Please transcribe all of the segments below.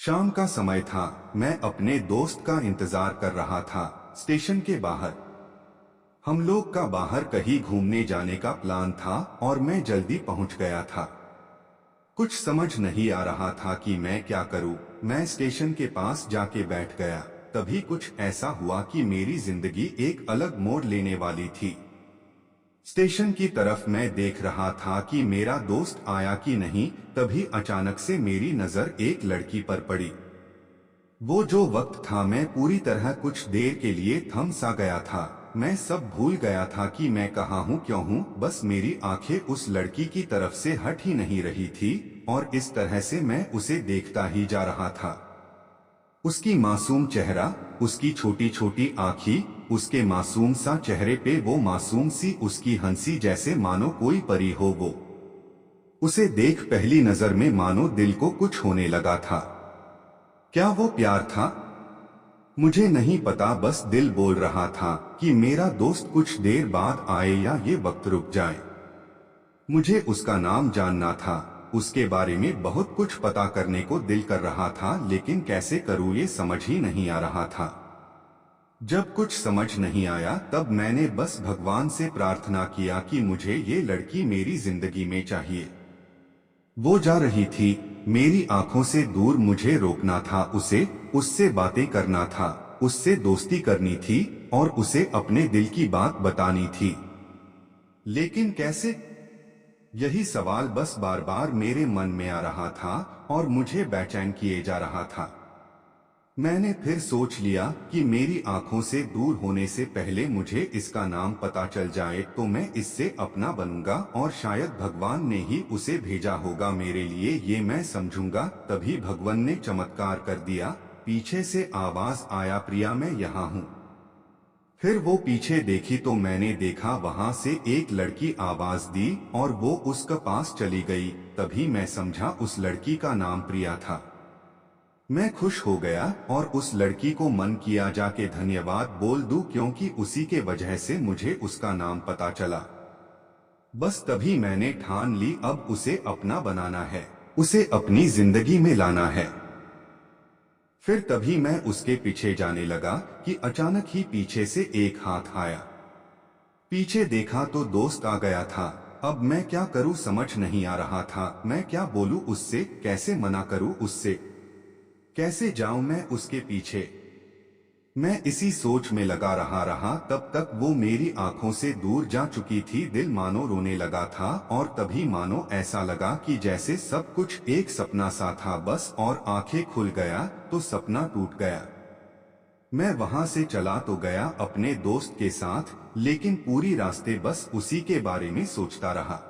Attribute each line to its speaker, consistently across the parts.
Speaker 1: शाम का समय था। मैं अपने दोस्त का इंतजार कर रहा था स्टेशन के बाहर। हम लोग का बाहर कहीं घूमने जाने का प्लान था और मैं जल्दी पहुंच गया था। कुछ समझ नहीं आ रहा था कि मैं क्या करूं। मैं स्टेशन के पास जाके बैठ गया। तभी कुछ ऐसा हुआ कि मेरी जिंदगी एक अलग मोड़ लेने वाली थी। स्टेशन की तरफ मैं देख रहा था कि मेरा दोस्त आया कि नहीं, तभी अचानक से मेरी नजर एक लड़की पर पड़ी। वो जो वक्त था, मैं पूरी तरह कुछ देर के लिए थम सा गया था। मैं सब भूल गया था कि मैं कहाँ हूँ, क्यों हूँ। बस मेरी आंखें उस लड़की की तरफ से हट ही नहीं रही थी और इस तरह से मैं उसे देखता ही जा रहा था। उसकी मासूम चेहरा, उसकी छोटी छोटी आँखें, उसके मासूम सा चेहरे पे वो मासूम सी उसकी हंसी, जैसे मानो कोई परी हो वो। उसे देख पहली नजर में मानो दिल को कुछ होने लगा था। क्या वो प्यार था? मुझे नहीं पता, बस दिल बोल रहा था कि मेरा दोस्त कुछ देर बाद आए या ये वक्त रुक जाए। मुझे उसका नाम जानना था, उसके बारे में बहुत कुछ पता करने को दिल कर रहा था, लेकिन कैसे करूँ ये समझ ही नहीं आ रहा था। जब कुछ समझ नहीं आया तब मैंने बस भगवान से प्रार्थना किया कि मुझे ये लड़की मेरी जिंदगी में चाहिए। वो जा रही थी, मेरी आंखों से दूर, मुझे रोकना था उसे, उससे बातें करना था, उससे दोस्ती करनी थी और उसे अपने दिल की बात बतानी थी। लेकिन कैसे? यही सवाल बस बार बार मेरे मन में आ रहा था और मुझे बेचैन किए जा रहा था। मैंने फिर सोच लिया कि मेरी आंखों से दूर होने से पहले मुझे इसका नाम पता चल जाए तो मैं इससे अपना बनूंगा और शायद भगवान ने ही उसे भेजा होगा मेरे लिए, ये मैं समझूंगा। तभी भगवान ने चमत्कार कर दिया। पीछे से आवाज आया, प्रिया मैं यहाँ हूँ। फिर वो पीछे देखी तो मैंने देखा वहां से एक लड़की आवाज दी और वो उसके पास चली गई। तभी मैं समझा उस लड़की का नाम प्रिया था। मैं खुश हो गया और उस लड़की को मन किया जाके धन्यवाद बोल दूं, क्योंकि उसी के वजह से मुझे उसका नाम पता चला। बस तभी मैंने ठान ली, अब उसे अपना बनाना है, उसे अपनी जिंदगी में लाना है। फिर तभी मैं उसके पीछे जाने लगा कि अचानक ही पीछे से एक हाथ आया। पीछे देखा तो दोस्त आ गया था। अब मैं क्या करूं समझ नहीं आ रहा था। मैं क्या बोलूं उससे, कैसे मना करूं उससे, कैसे जाऊं मैं उसके पीछे। मैं इसी सोच में लगा रहा तब तक वो मेरी आंखों से दूर जा चुकी थी। दिल मानो रोने लगा था और तभी मानो ऐसा लगा कि जैसे सब कुछ एक सपना सा था बस, और आंखें खुल गया तो सपना टूट गया। मैं वहां से चला तो गया अपने दोस्त के साथ, लेकिन पूरी रास्ते बस उसी के बारे में सोचता रहा।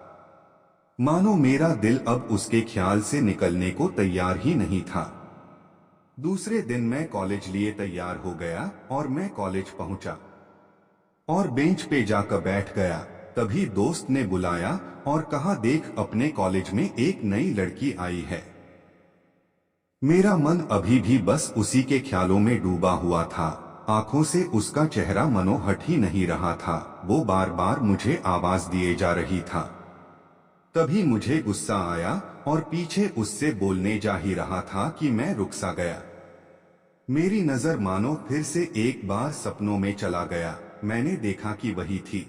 Speaker 1: मानो मेरा दिल अब उसके ख्याल से निकलने को तैयार ही नहीं था। दूसरे दिन मैं कॉलेज लिए तैयार हो गया और मैं कॉलेज पहुंचा और बेंच पे जाकर बैठ गया। तभी दोस्त ने बुलाया और कहा, देख अपने कॉलेज में एक नई लड़की आई है। मेरा मन अभी भी बस उसी के ख्यालों में डूबा हुआ था। आंखों से उसका चेहरा मनो हट ही नहीं रहा था। वो बार बार मुझे आवाज दिए जा रही था। तभी मुझे गुस्सा आया और पीछे उससे बोलने जा ही रहा था कि मैं रुक सा गया। मेरी नजर मानो फिर से एक बार सपनों में चला गया। मैंने देखा कि वही थी।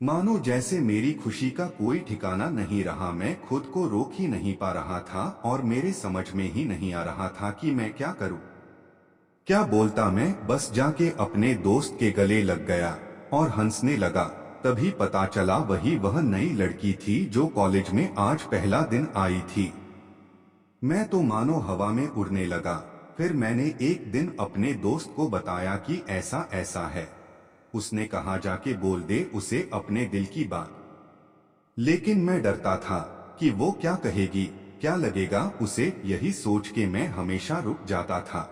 Speaker 1: मानो जैसे मेरी खुशी का कोई ठिकाना नहीं रहा। मैं खुद को रोक ही नहीं पा रहा था और मेरे समझ में ही नहीं आ रहा था कि मैं क्या करूं, क्या बोलता। मैं बस जाके अपने दोस्त के गले लग गया और हंसने लगा। तभी पता चला वह नई लड़की थी जो कॉलेज में आज पहला दिन आई थी। मैं तो मानो हवा में उड़ने लगा। फिर मैंने एक दिन अपने दोस्त को बताया कि ऐसा ऐसा है। उसने कहा, जाके बोल दे उसे अपने दिल की बात। लेकिन मैं डरता था कि वो क्या कहेगी, क्या लगेगा उसे। यही सोच के मैं हमेशा रुक जाता था।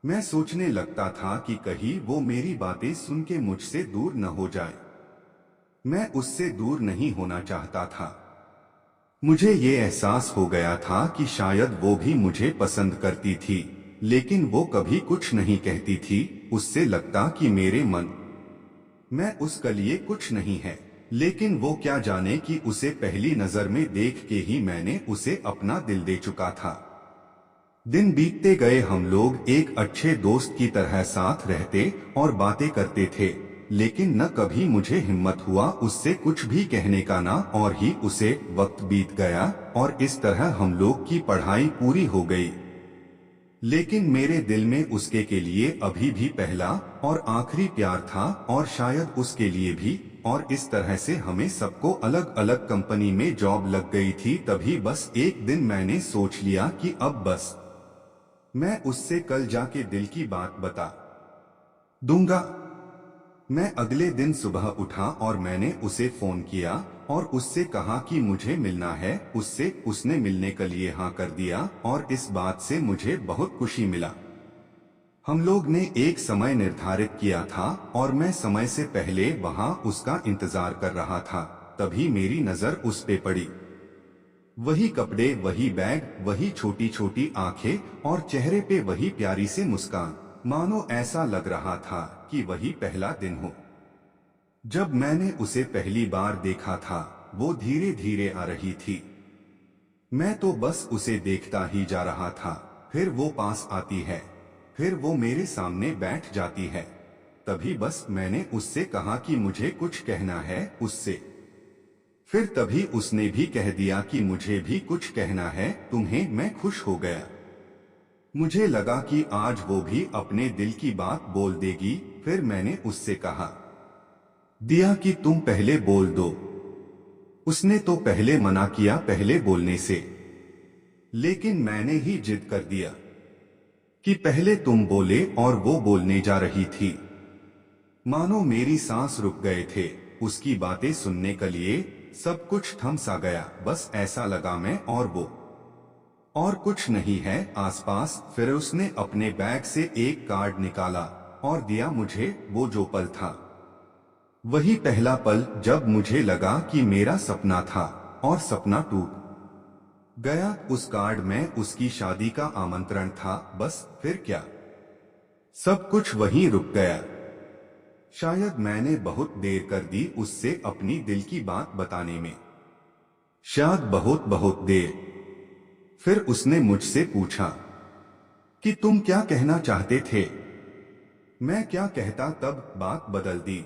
Speaker 1: मैं सोचने लगता था कि कहीं वो मेरी बातें सुन के मुझसे दूर न हो जाए। मैं उससे दूर नहीं होना चाहता था। मुझे ये एहसास हो गया था कि शायद वो भी मुझे पसंद करती थी, लेकिन वो कभी कुछ नहीं कहती थी। उससे लगता कि मेरे मन मैं उसके लिए कुछ नहीं है। लेकिन वो क्या जाने कि उसे पहली नजर में देख के ही मैंने उसे अपना दिल दे चुका था। दिन बीतते गए, हम लोग एक अच्छे दोस्त की तरह साथ रहते और बातें करते थे, लेकिन न कभी मुझे हिम्मत हुआ उससे कुछ भी कहने का, ना और ही उसे। वक्त बीत गया और इस तरह हम लोग की पढ़ाई पूरी हो गई, लेकिन मेरे दिल में उसके के लिए अभी भी पहला और आखिरी प्यार था, और शायद उसके लिए भी। और इस तरह से हमें सबको अलग अलग कंपनी में जॉब लग गई थी। तभी बस एक दिन मैंने सोच लिया कि अब बस मैं उससे कल जाके दिल की बात बता दूंगा। मैं अगले दिन सुबह उठा और मैंने उसे फोन किया और उससे कहा कि मुझे मिलना है उससे। उसने मिलने के लिए हाँ कर दिया और इस बात से मुझे बहुत खुशी मिला। हम लोग ने एक समय निर्धारित किया था और मैं समय से पहले वहां उसका इंतजार कर रहा था। तभी मेरी नजर उस पे पड़ी। वही कपड़े, वही बैग, वही छोटी छोटी आंखें और चेहरे पे वही प्यारी सी मुस्कान। मानो ऐसा लग रहा था कि वही पहला दिन हो जब मैंने उसे पहली बार देखा था। वो धीरे धीरे आ रही थी। मैं तो बस उसे देखता ही जा रहा था। फिर वो पास आती है, फिर वो मेरे सामने बैठ जाती है। तभी बस मैंने उससे कहा कि मुझे कुछ कहना है उससे। फिर तभी उसने भी कह दिया कि मुझे भी कुछ कहना है तुम्हें। मैं खुश हो गया। मुझे लगा कि आज वो भी अपने दिल की बात बोल देगी। फिर मैंने उससे कहा दिया कि तुम पहले बोल दो। उसने तो पहले मना किया पहले बोलने से, लेकिन मैंने ही जिद कर दिया कि पहले तुम बोले, और वो बोलने जा रही थी। मानो मेरी सांस रुक गए थे उसकी बातें सुनने के लिए। सब कुछ थम सा गया। बस ऐसा लगा मैं और वो और कुछ नहीं है आसपास। फिर उसने अपने बैग से एक कार्ड निकाला और दिया मुझे। वो जो पल था, वही पहला पल जब मुझे लगा कि मेरा सपना था और सपना टूट गया। उस कार्ड में उसकी शादी का आमंत्रण था। बस फिर क्या, सब कुछ वहीं रुक गया। शायद मैंने बहुत देर कर दी उससे अपनी दिल की बात बताने में, शायद बहुत बहुत देर। फिर उसने मुझसे पूछा कि तुम क्या कहना चाहते थे। मैं क्या कहता, तब बात बदल दी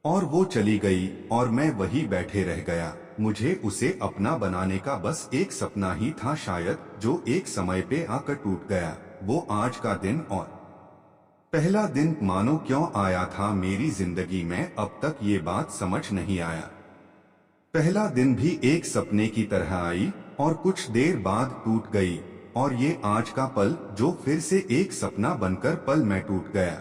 Speaker 1: और वो चली गई और मैं वही बैठे रह गया। मुझे उसे अपना बनाने का बस एक सपना ही था शायद, जो एक समय पे आकर टूट गया। वो आज का दिन और पहला दिन मानो क्यों आया था मेरी जिंदगी में, अब तक ये बात समझ नहीं आया। पहला दिन भी एक सपने की तरह आई और कुछ देर बाद टूट गई, और ये आज का पल जो फिर से एक सपना बनकर पल में टूट गया।